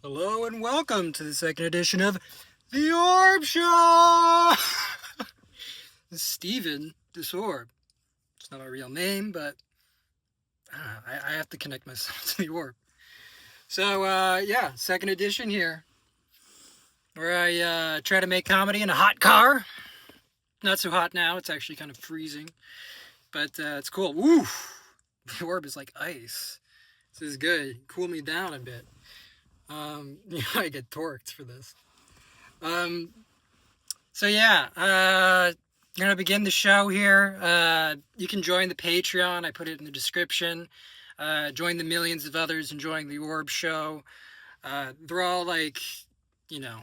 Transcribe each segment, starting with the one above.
Hello and welcome to the second edition of the ORB SHOW! This is Steven this Orb. It's not my real name, but I don't know, I have to connect myself to the orb. So, yeah, second edition here, where I try to make comedy in a hot car. Not so hot now, it's actually kind of freezing, but it's cool. Woo! The orb is like ice. This is good. Cool me down a bit. I get torqued for this. So yeah, I'm gonna begin the show here. You can join the Patreon. I put it in the description. Join the millions of others enjoying the Orb Show. They're all like, you know,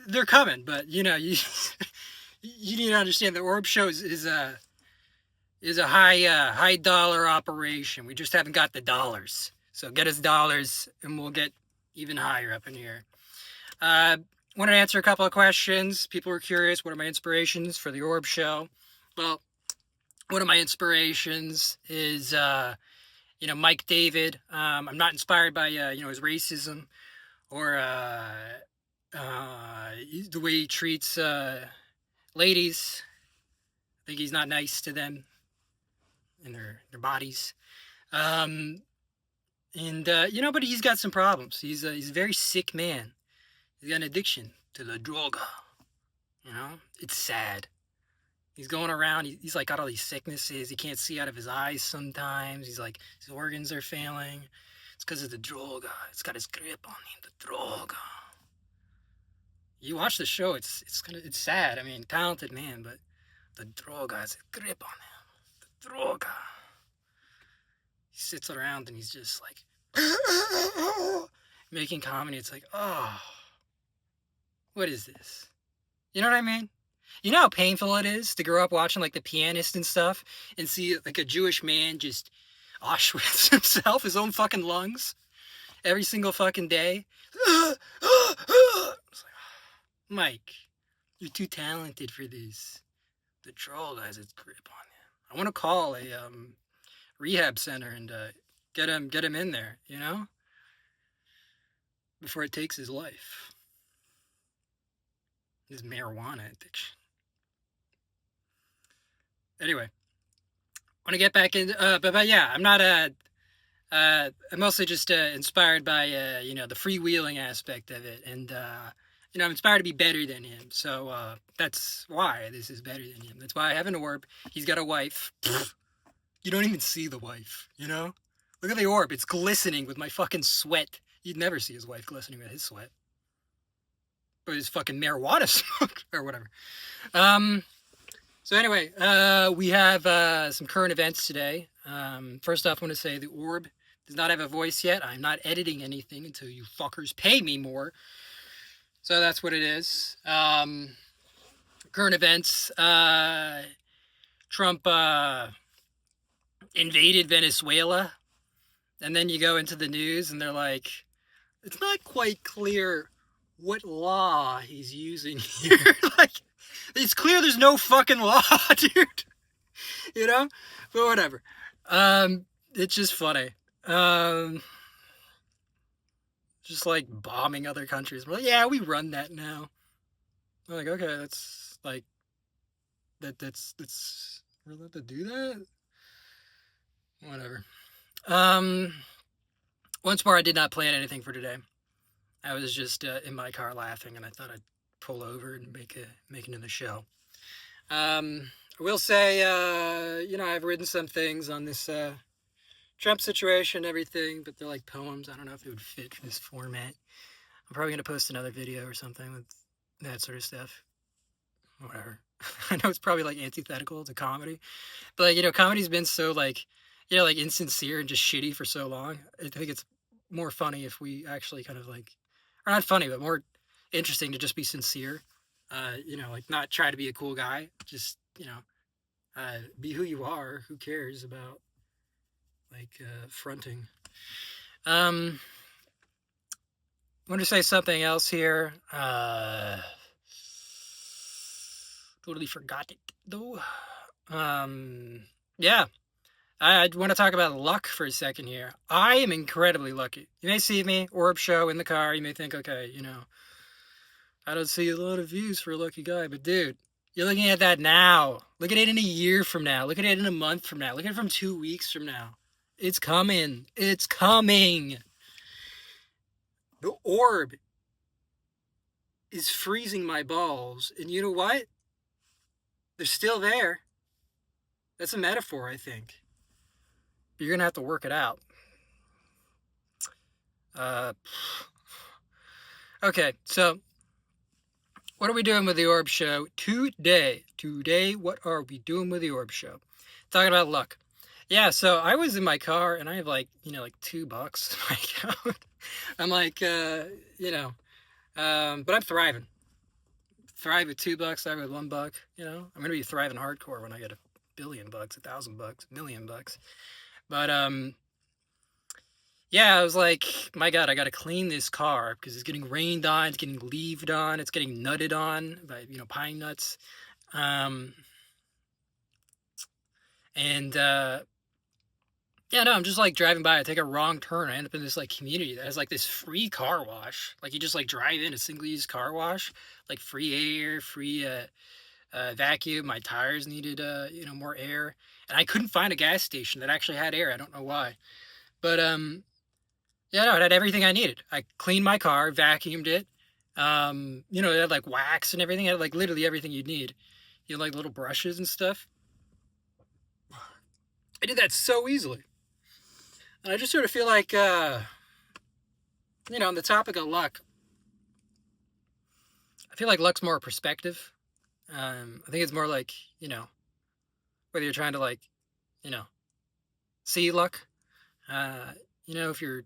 they're coming, but you need to understand the Orb Show is a high dollar operation. We just haven't got the dollars. So get us dollars and we'll get even higher up in here. Want to answer a couple of questions. People were curious, what are my inspirations for the Orb Show? Well, one of my inspirations is, Mike David. I'm not inspired by, his racism or the way he treats ladies. I think he's not nice to them and their bodies. But he's got some problems. He's a very sick man. He's got an addiction to the droga. It's sad. He's going around, he's like got all these sicknesses. He can't see out of his eyes sometimes. He's like, his organs are failing. It's because of the droga. It's got his grip on him, the droga. You watch the show, it's sad. I mean, talented man, but the droga has a grip on him. The droga. He sits around and he's just like making comedy. It's like, oh, what is this? You know what I mean? You know how painful it is to grow up watching like The Pianist and stuff and see like a Jewish man just Auschwitz himself, his own fucking lungs, every single fucking day. It's like, Mike, you're too talented for this. The troll has its grip on you. I want to call a rehab center and get him in there, before it takes his life. His marijuana addiction. Anyway, want to get back in, but yeah, I'm not I'm mostly just inspired by the freewheeling aspect of it, and I'm inspired to be better than him. So that's why this is better than him. That's why I have an orb. He's got a wife. You don't even see the wife, Look at the orb. It's glistening with my fucking sweat. You'd never see his wife glistening with his sweat. Or his fucking marijuana smoke, or whatever. So anyway, we have some current events today. First off, I want to say the orb does not have a voice yet. I'm not editing anything until you fuckers pay me more. So that's what it is. Current events. Trump invaded Venezuela. And then you go into the news and they're like, it's not quite clear what law he's using here. Like, it's clear there's no fucking law, dude. But whatever. It's just funny. Just like bombing other countries. We're like, yeah, we run that now. I'm like, okay, that's like, that's we're allowed to do that? Whatever. Once more, I did not plan anything for today. I was just in my car laughing, and I thought I'd pull over and make it into the show. I will say, I've written some things on this Trump situation, everything, but they're like poems. I don't know if it would fit for this format. I'm probably going to post another video or something with that sort of stuff. Whatever. I know it's probably like antithetical to comedy, but like, comedy's been so like, like insincere and just shitty for so long. I think it's more funny if we actually kind of like, or not funny, but more interesting to just be sincere. Like not try to be a cool guy. Just, be who you are. Who cares about like fronting? I want to say something else here. Totally forgot it though. Yeah. I want to talk about luck for a second here. I am incredibly lucky. You may see me, ORB SHOW, in the car. You may think, okay, I don't see a lot of views for a lucky guy. But dude, you're looking at that now. Look at it in a year from now. Look at it in a month from now. Look at it from 2 weeks from now. It's coming. It's coming. The orb is freezing my balls. And you know what? They're still there. That's a metaphor, I think. But you're going to have to work it out. Okay, so what are we doing with the Orb Show today? Today, what are we doing with the Orb Show? Talking about luck. Yeah, so I was in my car and I have like $2 in my account. I'm like, but I'm thriving. Thrive with $2, thrive with $1. I'm gonna be thriving hardcore when I get $1 billion, $1,000, $1 million. But yeah, I was like, my God, I got to clean this car because it's getting rained on, it's getting leaved on, it's getting nutted on by, pine nuts. Yeah, no, I'm just like driving by. I take a wrong turn. I end up in this like community that has like this free car wash. Like you just like drive in a single use car wash, like free air, free vacuum. My tires needed more air, and I couldn't find a gas station that actually had air. I don't know why, but yeah, no, it had everything I needed. I cleaned my car, vacuumed it. It had like wax and everything. It had like literally everything you'd need. You had like little brushes and stuff. I did that so easily. And I just sort of feel like, on the topic of luck, I feel like luck's more perspective. I think it's more like, whether you're trying to like, see luck. If you're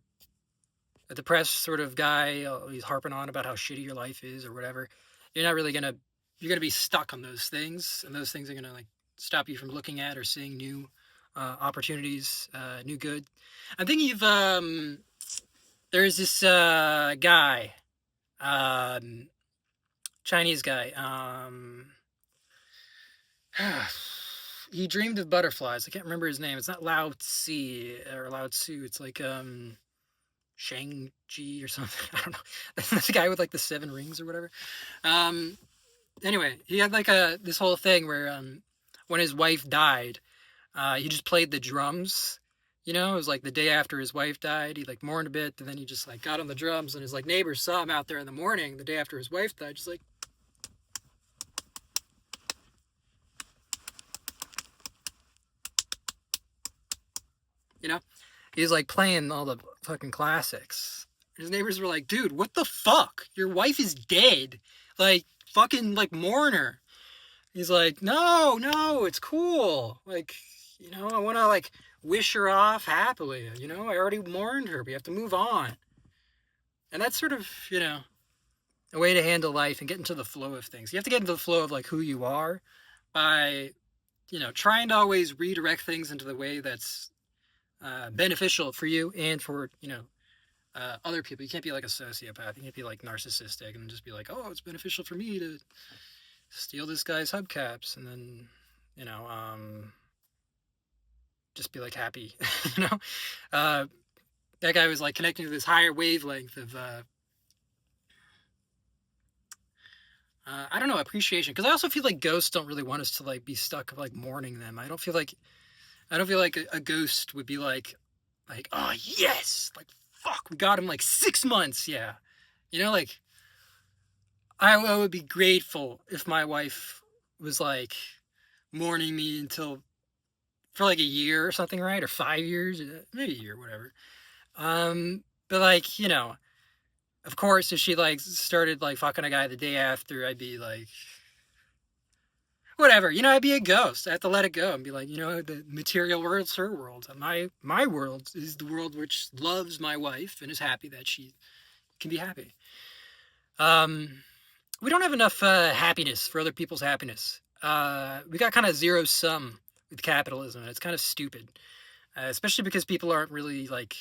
a depressed sort of guy, he's harping on about how shitty your life is or whatever, you're not really you're gonna be stuck on those things, and those things are gonna like stop you from looking at or seeing new opportunities, new good. I'm thinking of there's this guy, Chinese guy. He dreamed of butterflies. I can't remember his name. It's not Lao Tzu or Lao Tzu. It's like Shang-Chi or something. I don't know. That's the guy with like the 7 rings or whatever. Anyway, he had like this whole thing where when his wife died, he just played the drums. It was like the day after his wife died. He like mourned a bit, and then he just like got on the drums, and his like neighbors saw him out there in the morning, the day after his wife died, just like. He's like playing all the fucking classics. His neighbors were like, dude, what the fuck? Your wife is dead. Like, fucking, like, mourn her. He's like, no, it's cool. Like, I want to, like, wish her off happily. I already mourned her. We have to move on. And that's sort of, a way to handle life and get into the flow of things. You have to get into the flow of, like, who you are by, trying to always redirect things into the way that's beneficial for you and for, other people. You can't be like a sociopath. You can't be like narcissistic and just be like, oh, it's beneficial for me to steal this guy's hubcaps and then, just be like happy. That guy was like connecting to this higher wavelength of, I don't know, appreciation. Because I also feel like ghosts don't really want us to like be stuck like mourning them. I don't feel like a ghost would be like, oh yes, like fuck, we got him like 6 months, yeah. Like I would be grateful if my wife was like mourning me for like a year or something, right? Or 5 years, maybe a year, whatever. But like, of course, if she like started like fucking a guy the day after, I'd be like, whatever, I'd be a ghost. I have to let it go and be like, the material world's her world. My world is the world which loves my wife and is happy that she can be happy. We don't have enough happiness for other people's happiness. We got kind of zero sum with capitalism, and it's kind of stupid. Especially because people aren't really like,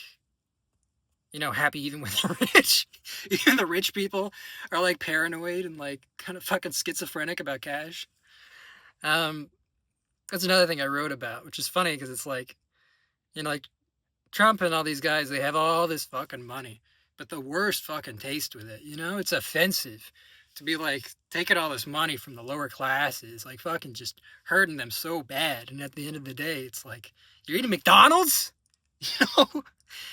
happy even when they're rich. Even the rich people are like paranoid and like kind of fucking schizophrenic about cash. That's another thing I wrote about, which is funny because it's like, You know, like Trump and all these guys, they have all this fucking money, but the worst fucking taste with it. You know, it's offensive to be like taking all this money from the lower classes, like fucking just hurting them so bad. And at the end of the day, it's like, you're eating McDonald's? You know,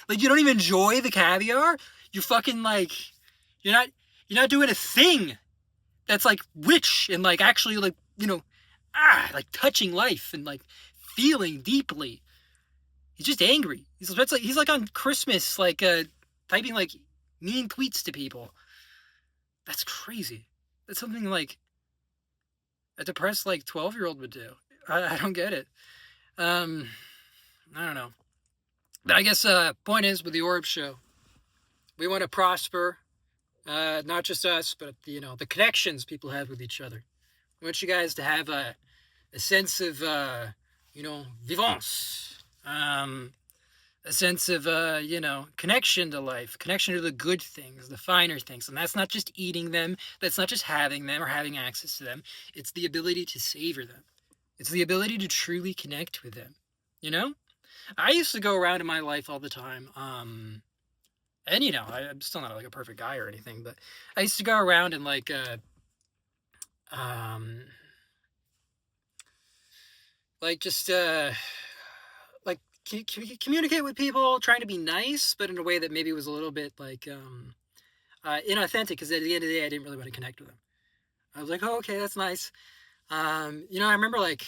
like you don't even enjoy the caviar. You're fucking like, you're not, you're not doing a thing that's like rich and like actually like, you know, like touching life and like feeling deeply. He's just angry. He's like on Christmas, like typing like mean tweets to people. That's crazy. That's something like a depressed like 12-year-old would do. I don't get it. I don't know. But I guess point is with the Orb Show, we want to prosper, not just us, but you know the connections people have with each other. I want you guys to have a sense of you know vivance, a sense of you know connection to life, connection to the good things, the finer things, and that's not just eating them, that's not just having them or having access to them. It's the ability to savor them. It's the ability to truly connect with them. You know, I used to go around in my life all the time. And you know, I'm still not like a perfect guy or anything, but I used to go around and um, like just like communicate with people, trying to be nice, but in a way that maybe was a little bit like inauthentic. Because at the end of the day, I didn't really want to connect with them. I was like, oh, okay, that's nice. You know, I remember like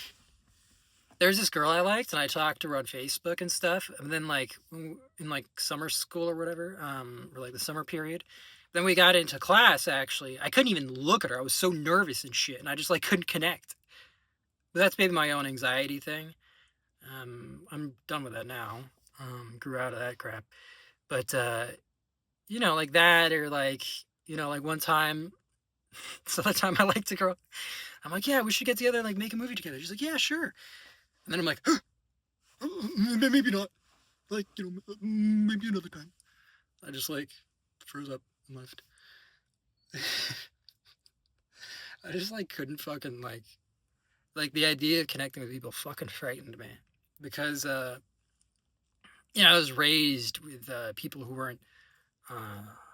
there's this girl I liked, and I talked to her on Facebook and stuff. And then like in like summer school or whatever, or like the summer period, then we got into class. Actually, I couldn't even look at her. I was so nervous and shit, and I just like couldn't connect. But that's maybe my own anxiety thing. I'm done with that now. Grew out of that crap. But you know, like that, or like you know, like one time, so that time I liked a girl. I'm like, yeah, we should get together and like make a movie together. She's like, yeah, sure. And then I'm like, maybe not. Like, you know, maybe another time. I just like froze up and left. I just like couldn't fucking like the idea of connecting with people fucking frightened me because you know I was raised with people who weren't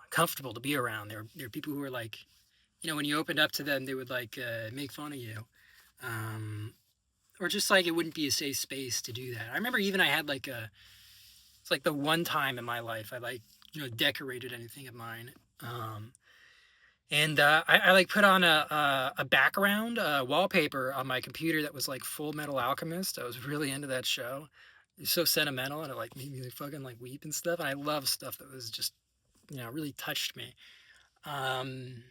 comfortable to be around. There were people who were like, you know, when you opened up to them, they would like make fun of you. Or just like it wouldn't be a safe space to do that. I remember even I had like it's like the one time in my life I like, you know, decorated anything of mine. And I like put on a background wallpaper on my computer that was like Full Metal Alchemist. I was really into that show. It's so sentimental and it like made me like, fucking like weep and stuff. And I love stuff that was just, you know, really touched me. And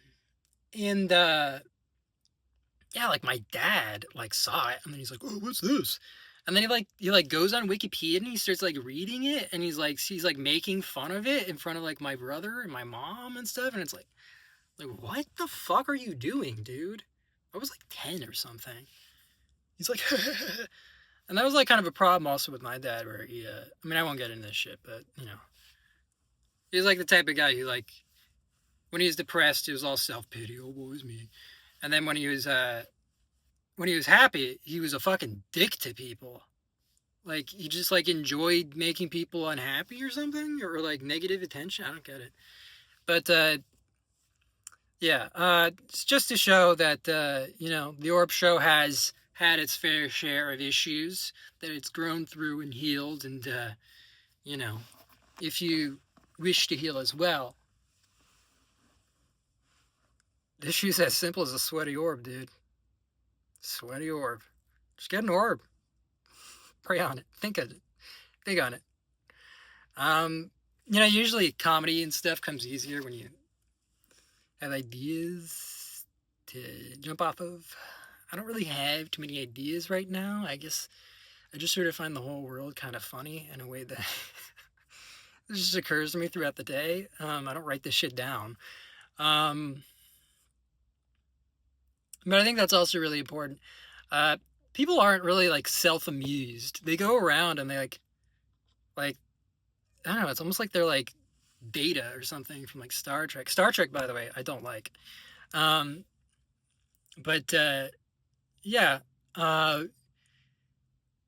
yeah, like my dad like saw it and then he's like, oh, what's this? And then he goes on Wikipedia and he starts like reading it and he's like making fun of it in front of like my brother and my mom and stuff. And it's like what the fuck are you doing, dude? I was like 10 or something. He's like and that was like kind of a problem also with my dad where he I mean I won't get into this shit, but you know. He's like the type of guy who like when he was depressed, it was all self-pity, oh woe is me. And then when he was happy, he was a fucking dick to people. Like he just like enjoyed making people unhappy or something, or like negative attention. I don't get it. But yeah, it's just to show that you know the Orb Show has had its fair share of issues that it's grown through and healed, and you know, if you wish to heal as well, the issue's as simple as a sweaty orb, dude. Sweaty orb. Just get an orb. Pray on it. Think of it. Think on it. You know, usually comedy and stuff comes easier when you have ideas to jump off of. I don't really have too many ideas right now. I guess I just sort of find the whole world kind of funny in a way that it just occurs to me throughout the day. I don't write this shit down. But I think that's also really important. People aren't really like self-amused. They go around and they like I don't know, it's almost like they're like Data or something from like Star Trek. Star Trek, by the way, I don't like. But yeah,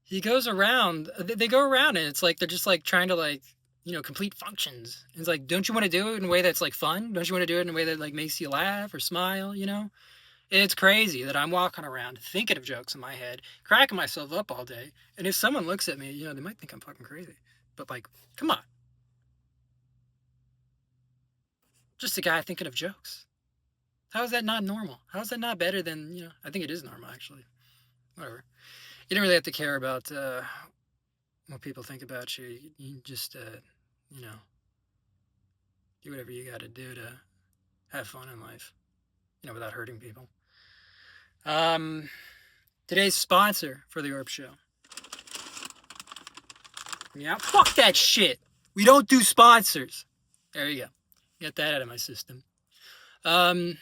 he goes around, they go around and it's like, they're just like trying to like, you know, complete functions. And it's like, don't you want to do it in a way that's like fun? Don't you want to do it in a way that like makes you laugh or smile, you know? It's crazy that I'm walking around thinking of jokes in my head, cracking myself up all day. And if someone looks at me, you know, they might think I'm fucking crazy. But like, come on. Just a guy thinking of jokes. How is that not normal? How is that not better than, you know, I think it is normal actually. Whatever. You don't really have to care about what people think about you. You just, you know, do whatever you got to do to have fun in life, you know, without hurting people. Today's sponsor for the ORB Show. Yeah, fuck that shit. We don't do sponsors. There you go. Get that out of my system. Trying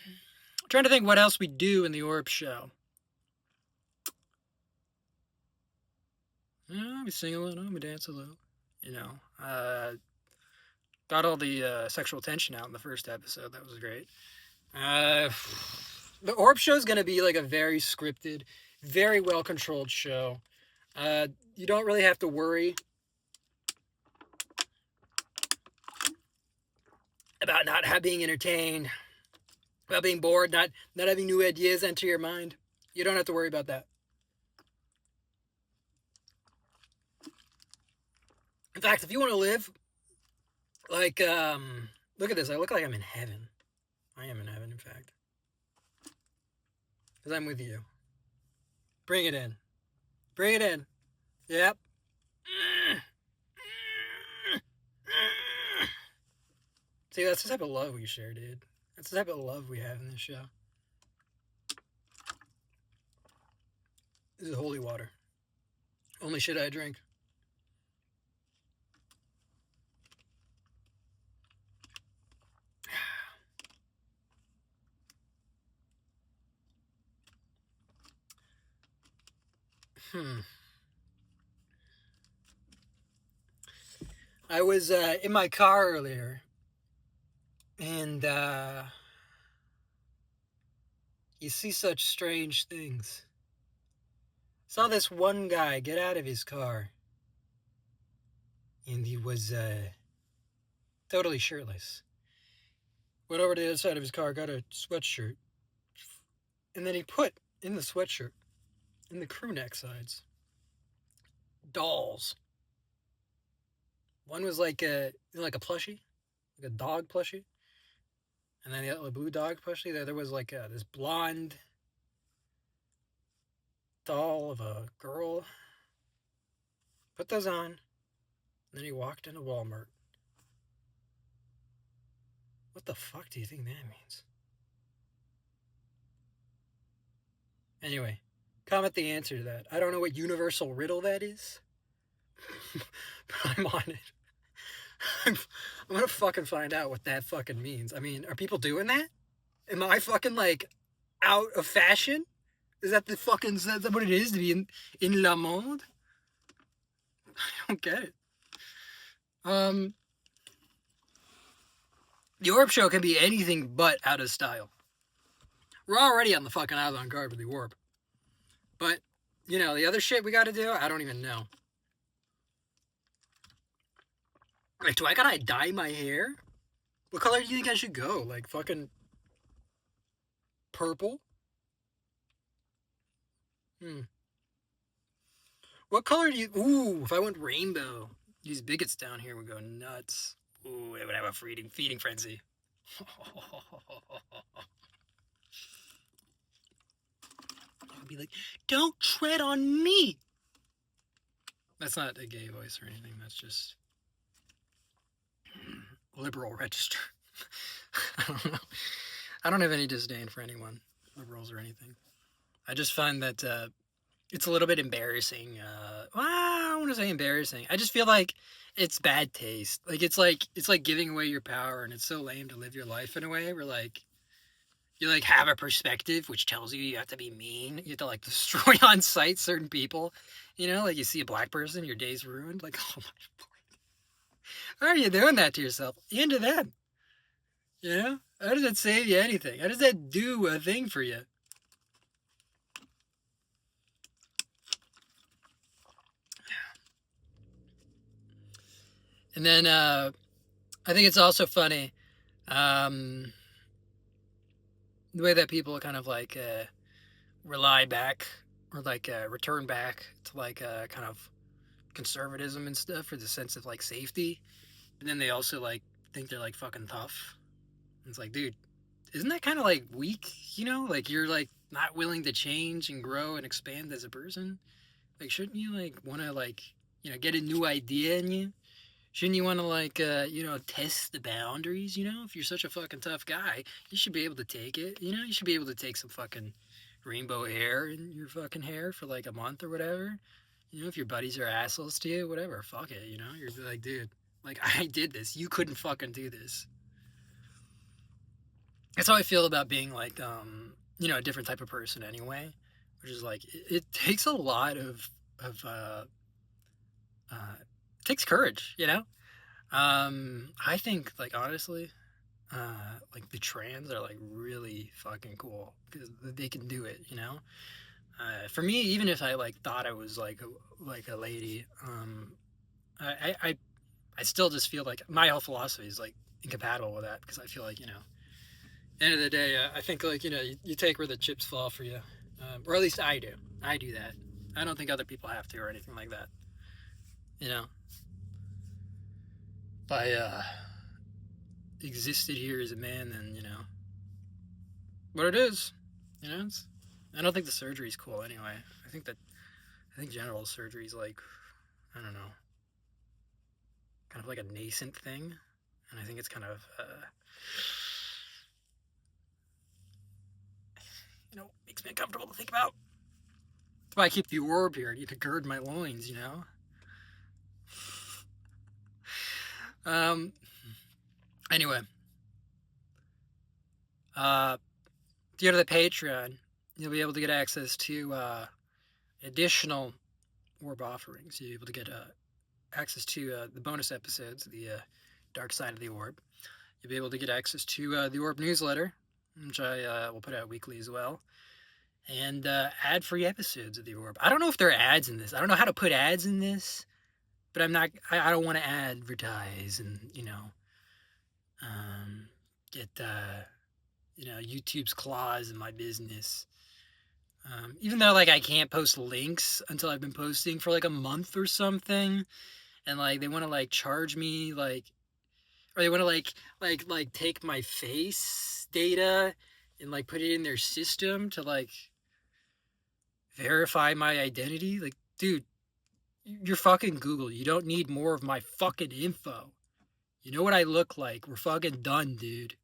to think what else we do in the ORB Show. We sing a little, we dance a little, you know. Got all the sexual tension out in the first episode. That was great. The ORB Show is going to be like a very scripted, very well-controlled show. You don't really have to worry about not being entertained, about being bored, not having new ideas enter your mind. You don't have to worry about that. In fact, if you want to live like, look at this. I look like I'm in heaven. I am in heaven, in fact. Because I'm with you. Bring it in. Bring it in. Yep. See, that's the type of love we share, dude. That's the type of love we have in this show. This is holy water. Only shit I drink. I was in my car earlier, and you see such strange things. Saw this one guy get out of his car, and he was totally shirtless. Went over to the other side of his car, got a sweatshirt, and then he put in the sweatshirt, in the crew neck sides, dolls. One was like a plushie, like a dog plushie, and then the other blue dog plushie. The other was like this blonde doll of a girl. Put those on, and then he walked into Walmart. What the fuck do you think that means? Anyway, comment the answer to that. I don't know what universal riddle that is, but I'm on it. I'm gonna fucking find out what that fucking means. I mean, are people doing that? Am I fucking like out of fashion? Is that what it is to be in la mode? I don't get it. The ORB Show can be anything but out of style. We're already on the fucking avant-garde with the ORB. But, you know, the other shit we gotta do, I don't even know. Like, do I gotta dye my hair? What color do you think I should go? Like, fucking purple? What color do you... Ooh, if I went rainbow. These bigots down here would go nuts. Ooh, they would have a feeding frenzy. I'd be like, don't tread on me! That's not a gay voice or anything. That's just... liberal register. I don't know. I don't have any disdain for anyone, liberals or anything. I just find that it's a little bit embarrassing. I don't want to say embarrassing. I just feel like it's bad taste. Like it's like giving away your power, and it's so lame to live your life in a way where like you like have a perspective which tells you have to be mean. You have to like destroy on sight certain people. You know, like you see a black person, your day's ruined. Like, oh my God. Why are you doing that to yourself? You into them. You know? How does that save you anything? How does that do a thing for you? And then I think it's also funny the way that people kind of like rely back or like return back to like kind of conservatism and stuff for the sense of like safety. And then they also like think they're like fucking tough. It's like, dude, isn't that kind of like weak? You know, like you're like not willing to change and grow and expand as a person. Like, shouldn't you like want to like get a new idea in you? Shouldn't you want to like test the boundaries? You know, if you're such a fucking tough guy, you should be able to take it. You know, you should be able to take some fucking rainbow hair in your fucking hair for like a month or whatever. You know, if your buddies are assholes to you, whatever, fuck it. You know, you're like, dude, like I did this. You couldn't fucking do this. That's how I feel about being like a different type of person anyway, which is like it takes a lot of it takes courage, you know. I think like honestly, like the trans are like really fucking cool because they can do it, you know. For me, even if I like thought I was like a lady, I still just feel like my whole philosophy is like incompatible with that because I feel like end of the day, I think like you take where the chips fall for you, or at least I do. I do that. I don't think other people have to or anything like that. You know, if I existed here as a man, then what it is. I don't think the surgery's cool anyway. I think general surgery is like, I don't know, kind of like a nascent thing, and I think it's kind of makes me uncomfortable to think about. That's why I keep the orb here. I need to gird my loins, Anyway. If you go to the Patreon, you'll be able to get access to additional orb offerings. You'll be able to get access to the bonus episodes, the Dark Side of the Orb. You'll be able to get access to the Orb newsletter, which I will put out weekly as well. And ad-free episodes of the Orb. I don't know if there are ads in this. I don't know how to put ads in this, but I don't want to advertise and, get, YouTube's claws in my business. Even though, like, I can't post links until I've been posting for, like, a month or something, and, like, they want to, like, charge me, like, or they want to, like, take my face data and, like, put it in their system to, like, verify my identity. Like, dude, you're fucking Google. You don't need more of my fucking info. You know what I look like. We're fucking done, dude.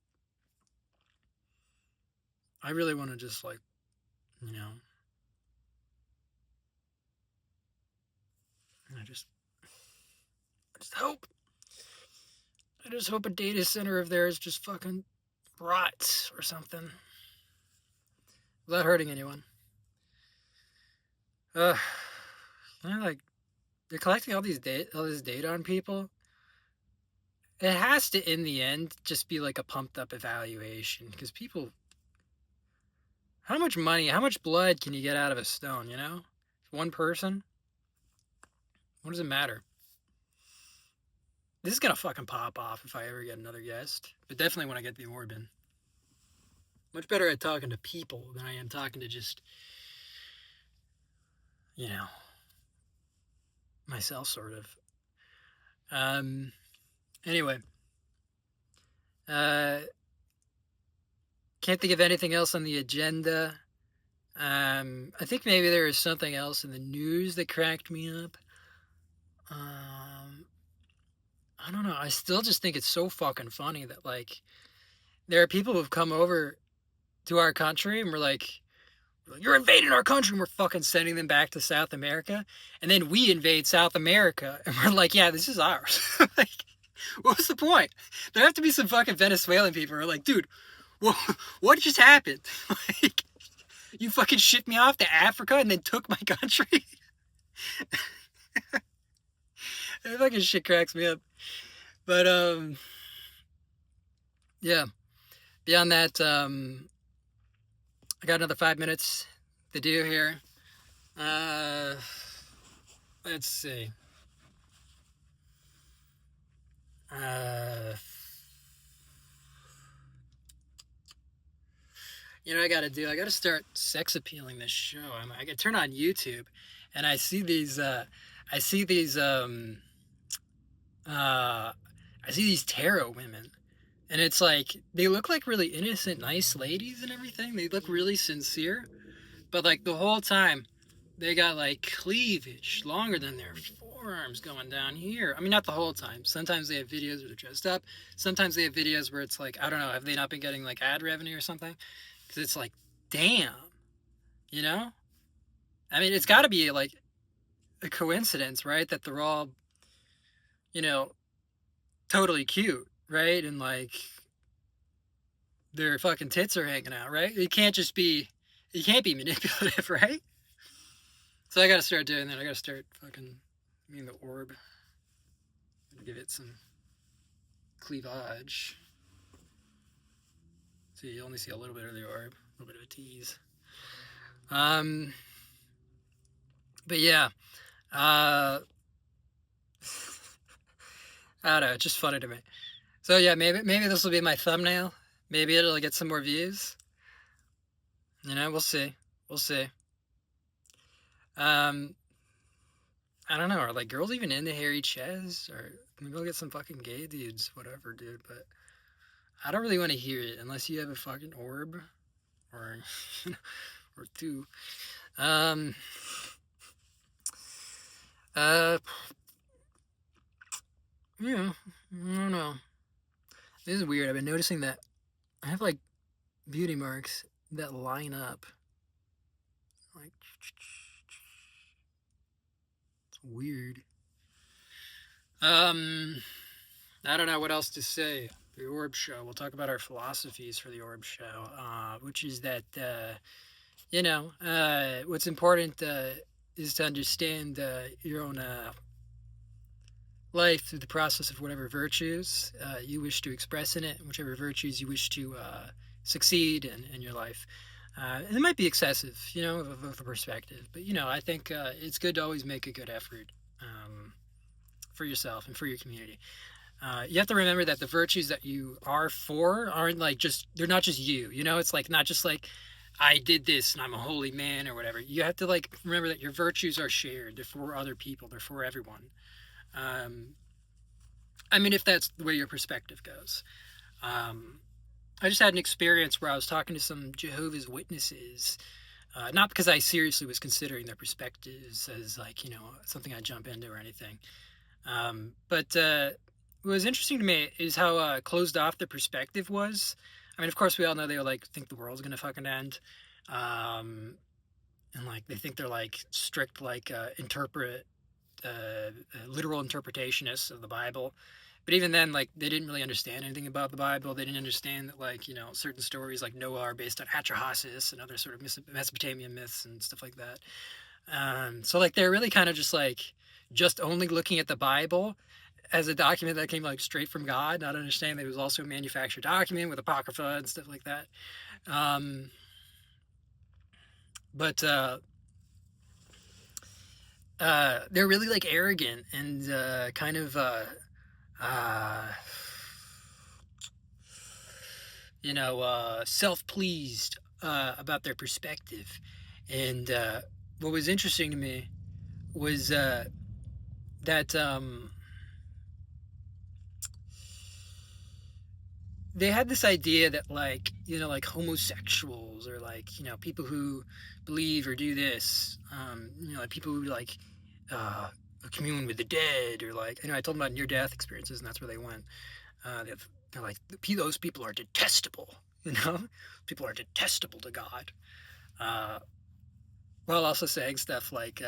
I really want to just, like, I just hope. I just hope a data center of theirs just fucking rots or something. Without hurting anyone. Like, they're collecting all this data on people. It has to, in the end, just be like a pumped up evaluation. Because people... How much money, how much blood can you get out of a stone, One person? What does it matter? This is gonna fucking pop off if I ever get another guest. But definitely when I get the orb in. Much better at talking to people than I am talking to just, myself, sort of. Anyway. Can't think of anything else on the agenda. I think maybe there is something else in the news that cracked me up. I don't know. I still just think it's so fucking funny that, like, there are people who've come over to our country and we're like, you're invading our country, and we're fucking sending them back to South America. And then we invade South America and we're like, yeah, this is ours. Like, what was the point? There have to be some fucking Venezuelan people who are like, dude, what just happened? Like, you fucking shipped me off to Africa and then took my country? That fucking shit cracks me up. But, yeah. Beyond that, I got another 5 minutes to do here. Let's see. You know what I gotta do? I gotta start sex appealing this show. I can turn on YouTube, and I see these. I see these. I see these tarot women, and it's like they look like really innocent, nice ladies and everything. They look really sincere, but like the whole time, they got like cleavage longer than their forearms going down here. I mean, not the whole time. Sometimes they have videos where they're dressed up. Sometimes they have videos where it's like, I don't know, have they not been getting like ad revenue or something? Because it's like, damn, you know? I mean, it's got to be like a coincidence, right? That they're all, you know, totally cute, right? And like their fucking tits are hanging out, right? It can't just be, you can't be manipulative, right? So I got to start doing that. I got to start fucking being the orb. Give it some cleavage. So you only see a little bit of the orb, a little bit of a tease. But yeah, I don't know, it's just funny to me. So yeah, maybe this will be my thumbnail. Maybe it'll get some more views. You know, we'll see. We'll see. I don't know. Are like girls even into hairy chests? Or maybe we'll get some fucking gay dudes, whatever, dude. But I don't really want to hear it unless you have a fucking orb or or two. Yeah, I don't know. This is weird. I've been noticing that I have like beauty marks that line up. Like, it's weird. I don't know what else to say. The ORB Show. We'll talk about our philosophies for the ORB Show, which is that, you know, what's important is to understand your own life through the process of whatever virtues you wish to express in it, whichever virtues you wish to succeed in your life. And it might be excessive, you know, of a perspective, but, you know, I think it's good to always make a good effort for yourself and for your community. You have to remember that the virtues that you are for aren't like just, they're not just you, you know, it's like not just like I did this and I'm a holy man or whatever. You have to like remember that your virtues are shared. They're for other people. They're for everyone. I mean, if that's the way your perspective goes. I just had an experience where I was talking to some Jehovah's Witnesses, not because I seriously was considering their perspectives as like, you know, something I'd jump into or anything. But what was interesting to me is how closed off their perspective was. I mean, of course, we all know they like think the world's gonna fucking end, and like they think they're like strict like literal interpretationists of the Bible. But even then, like they didn't really understand anything about the Bible. They didn't understand that like, you know, certain stories like Noah are based on Atrahasis and other sort of Mesopotamian myths and stuff like that. So like they're really kind of just like just only looking at the Bible as a document that came like straight from God, not understanding that it was also a manufactured document with apocrypha and stuff like that. But they're really like arrogant and kind of you know, self-pleased about their perspective. And what was interesting to me was that they had this idea that like, you know, like homosexuals or like, you know, people who believe or do this, you know, like people who like commune with the dead or like, you know, I told them about near-death experiences and that's where they went. They're like, those people are detestable, you know, people are detestable to God. While also saying stuff like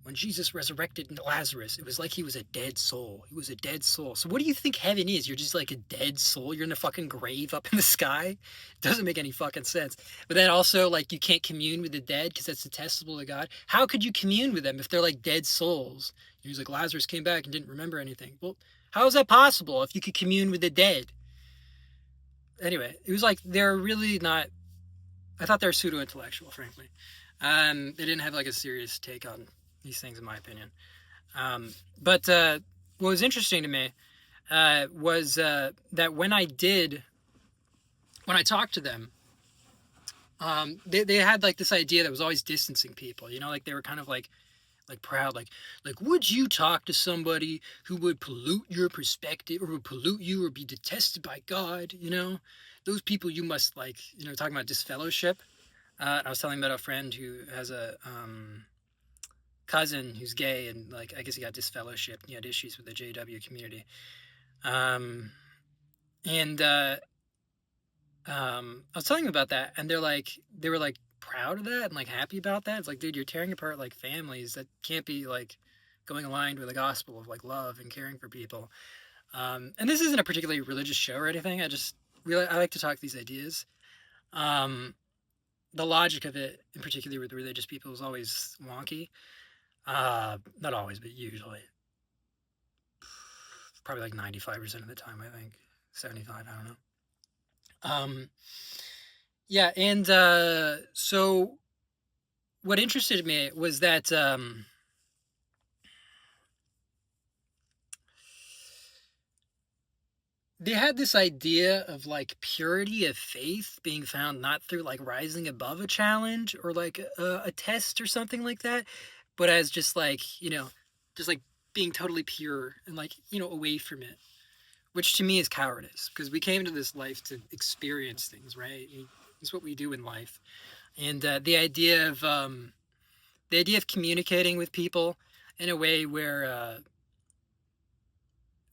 when Jesus resurrected Lazarus, it was like he was a dead soul. He was a dead soul. So what do you think heaven is? You're just like a dead soul. You're in a fucking grave up in the sky. It doesn't make any fucking sense. But then also like you can't commune with the dead because that's detestable to God. How could you commune with them if they're like dead souls? He was like, Lazarus came back and didn't remember anything. Well, how is that possible if you could commune with the dead? Anyway, it was like they're really not, I thought they were pseudo-intellectual, frankly. They didn't have like a serious take on these things, in my opinion. But what was interesting to me was that when I talked to them, they had like this idea that was always distancing people, like they were kind of like proud, like would you talk to somebody who would pollute your perspective or would pollute you or be detested by God, those people you must like, talking about disfellowship. I was telling about a friend who has a cousin who's gay, and like I guess he got disfellowship. He had issues with the JW community, um, and I was telling them about that, and they were like proud of that and like happy about that. It's like, dude, you're tearing apart like families that can't be like going aligned with the gospel of like love and caring for people. And this isn't a particularly religious show or anything. I like to talk these ideas. Um, the logic of it, in particular with religious people, is always wonky. Not always, but usually. Probably like 95% of the time, I think. 75, I don't know. Yeah, and so what interested me was that they had this idea of like purity of faith being found not through like rising above a challenge or like a test or something like that, but as just like, just like being totally pure and like, away from it, which to me is cowardice, because we came to this life to experience things, right? It's what we do in life. And the idea of communicating with people in a way where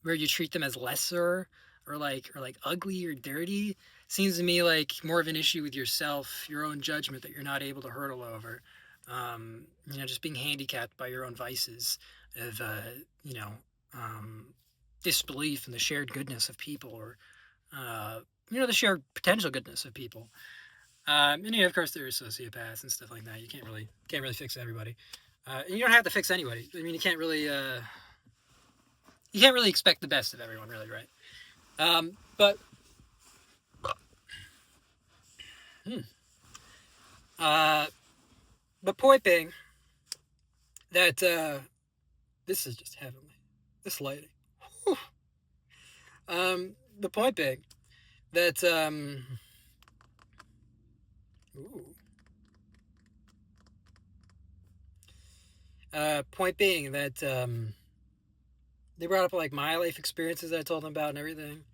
you treat them as lesser or like ugly or dirty seems to me like more of an issue with yourself, your own judgment that you're not able to hurdle over. Just being handicapped by your own vices of you know disbelief in the shared goodness of people, or the shared potential goodness of people. And of course, there are sociopaths and stuff like that. You can't really fix everybody, and you don't have to fix anybody. I mean, you can't really expect the best of everyone, really, right? But the point being that this is just heavenly. This lighting. Whew. The point being that ooh. Point being that they brought up like my life experiences that I told them about and everything.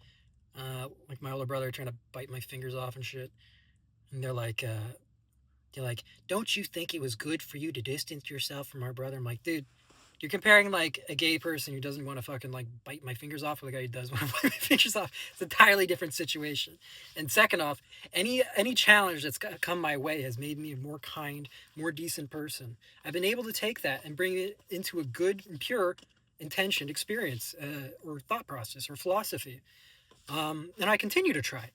Like my older brother trying to bite my fingers off and shit. And they're like, don't you think it was good for you to distance yourself from our brother? I'm like, dude, you're comparing like a gay person who doesn't want to fucking like bite my fingers off with a guy who does want to bite my fingers off. It's an entirely different situation. And second off, any challenge that's come my way has made me a more kind, more decent person. I've been able to take that and bring it into a good and pure intentioned experience, or thought process or philosophy. And I continue to try.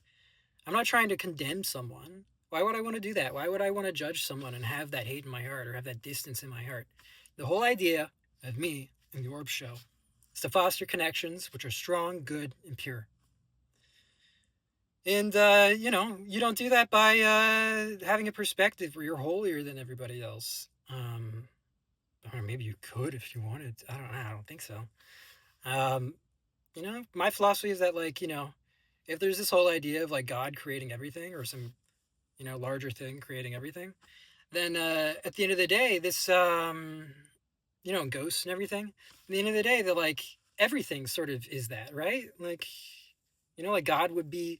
I'm not trying to condemn someone. Why would I want to do that? Why would I want to judge someone and have that hate in my heart or have that distance in my heart? The whole idea of me and the ORB Show is to foster connections which are strong, good, and pure. And, you don't do that by having a perspective where you're holier than everybody else. Or maybe you could if you wanted. I don't know. I don't think so. My philosophy is that, like, if there's this whole idea of like God creating everything or some, larger thing creating everything, then at the end of the day, this, ghosts and everything, at the end of the day, they're like, everything sort of is that, right? Like, like God would be,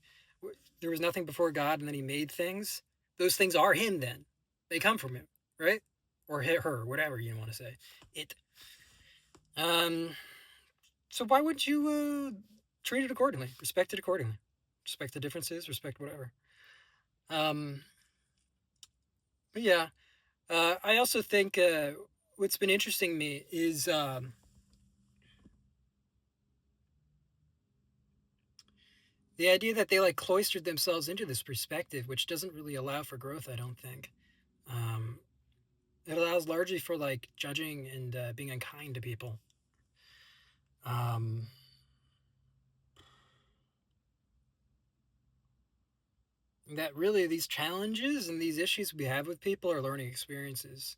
there was nothing before God and then he made things. Those things are him then. They come from him, right? Or her, whatever you want to say. It. So why would you treat it accordingly, respect it accordingly, respect the differences, respect whatever. But yeah, I also think what's been interesting to me is the idea that they like cloistered themselves into this perspective, which doesn't really allow for growth. I don't think. Um, it allows largely for like judging and being unkind to people. That really these challenges and these issues we have with people are learning experiences.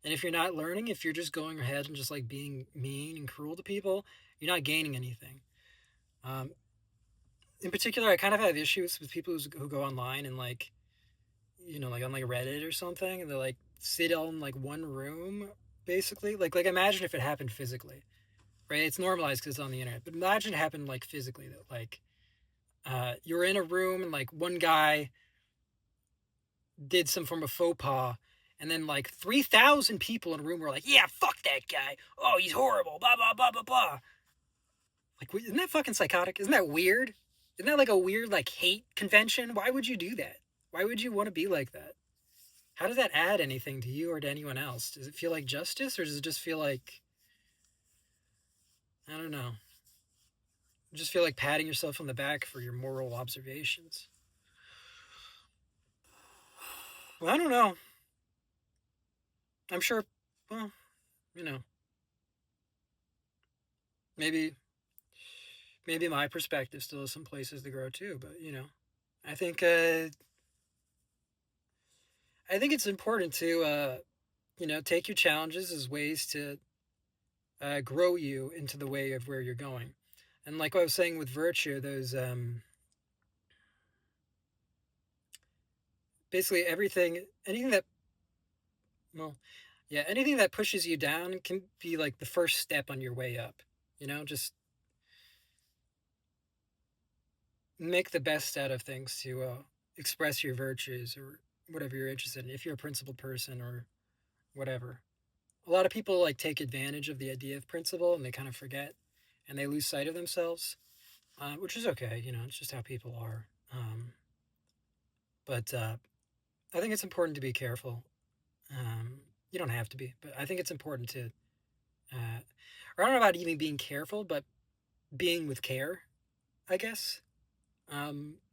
And if you're not learning, if you're just going ahead and just like being mean and cruel to people, you're not gaining anything. In particular, I kind of have issues with people who go online and like, like on like Reddit or something, and they like sit all in like one room, basically. Like imagine if it happened physically, right? It's normalized because it's on the internet, but imagine it happened like physically, that like you're in a room and like one guy did some form of faux pas, and then like 3,000 people in a room were like, yeah, fuck that guy. Oh, he's horrible. Blah blah blah blah blah. Like, isn't that fucking psychotic? Isn't that weird? Isn't that like a weird like hate convention? Why would you do that? Why would you want to be like that? How does that add anything to you or to anyone else? Does it feel like justice, or does it just feel like, I don't know, just feel like patting yourself on the back for your moral observations? Well, I don't know. I'm sure, well, you know, maybe my perspective still has some places to grow too, but I think it's important to take your challenges as ways to grow you into the way of where you're going. And like I was saying with virtue, those basically anything that pushes you down can be like the first step on your way up. Just make the best out of things to express your virtues or whatever you're interested in. If you're a principled person or whatever, a lot of people like take advantage of the idea of principle and they kind of forget and they lose sight of themselves, which is okay. It's just how people are. But I think it's important to be careful. You don't have to be, but I think it's important to, or I don't know about even being careful, but being with care, I guess.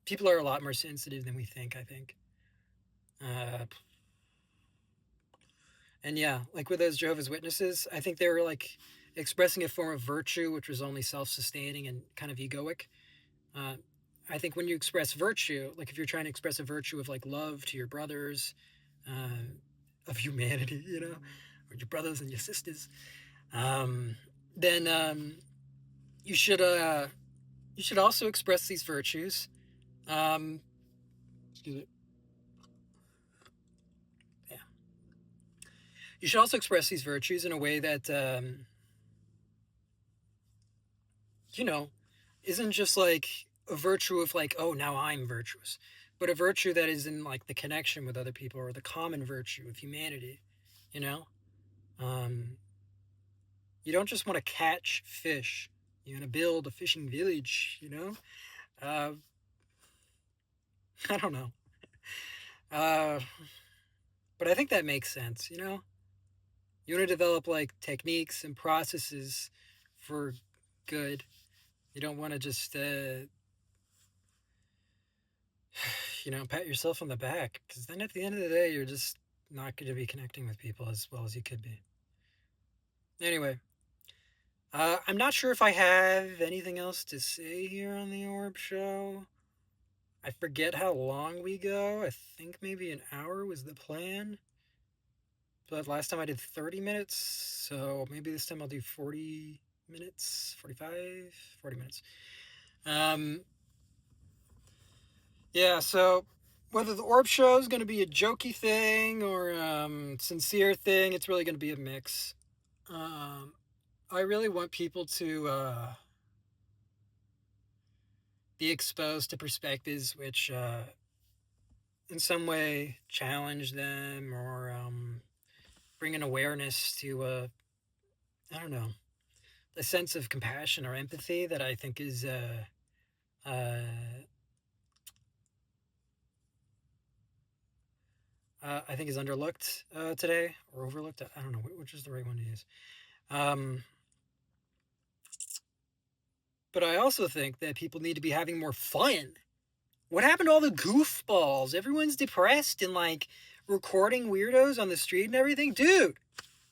People are a lot more sensitive than we think, I think. And yeah, like with those Jehovah's Witnesses, I think they were like expressing a form of virtue which was only self-sustaining and kind of egoic. I think when you express virtue, like if you're trying to express a virtue of like love to your brothers, of humanity, or your brothers and your sisters, then you should also express these virtues. Excuse me. Yeah. You should also express these virtues in a way that isn't just like a virtue of like, oh, now I'm virtuous, but a virtue that is in like the connection with other people or the common virtue of humanity. You don't just want to catch fish. You want to build a fishing village. I don't know. But I think that makes sense. You want to develop like techniques and processes for good. You don't want to just pat yourself on the back, because then at the end of the day, you're just not going to be connecting with people as well as you could be. Anyway, I'm not sure if I have anything else to say here on the ORB Show. I forget how long we go. I think maybe an hour was the plan. But last time I did 30 minutes, so maybe this time I'll do 40 minutes, 45, 40 minutes. Yeah, so whether the ORB Show is going to be a jokey thing or sincere thing, it's really going to be a mix. I really want people to be exposed to perspectives which in some way challenge them or bring an awareness to, I don't know, a sense of compassion or empathy that I think is underlooked today, or overlooked. I don't know which is the right one to use. But I also think that people need to be having more fun. What happened to all the goofballs? Everyone's depressed and like recording weirdos on the street and everything. Dude,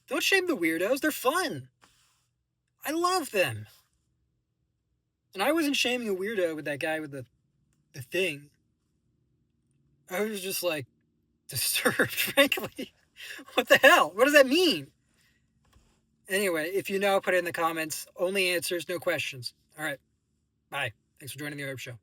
don't shame the weirdos. They're fun. I love them. And I wasn't shaming a weirdo with that guy with the thing. I was just like disturbed, frankly. What the hell? What does that mean? Anyway, if you know, put it in the comments. Only answers, no questions. All right. Bye. Thanks for joining the ORB Show.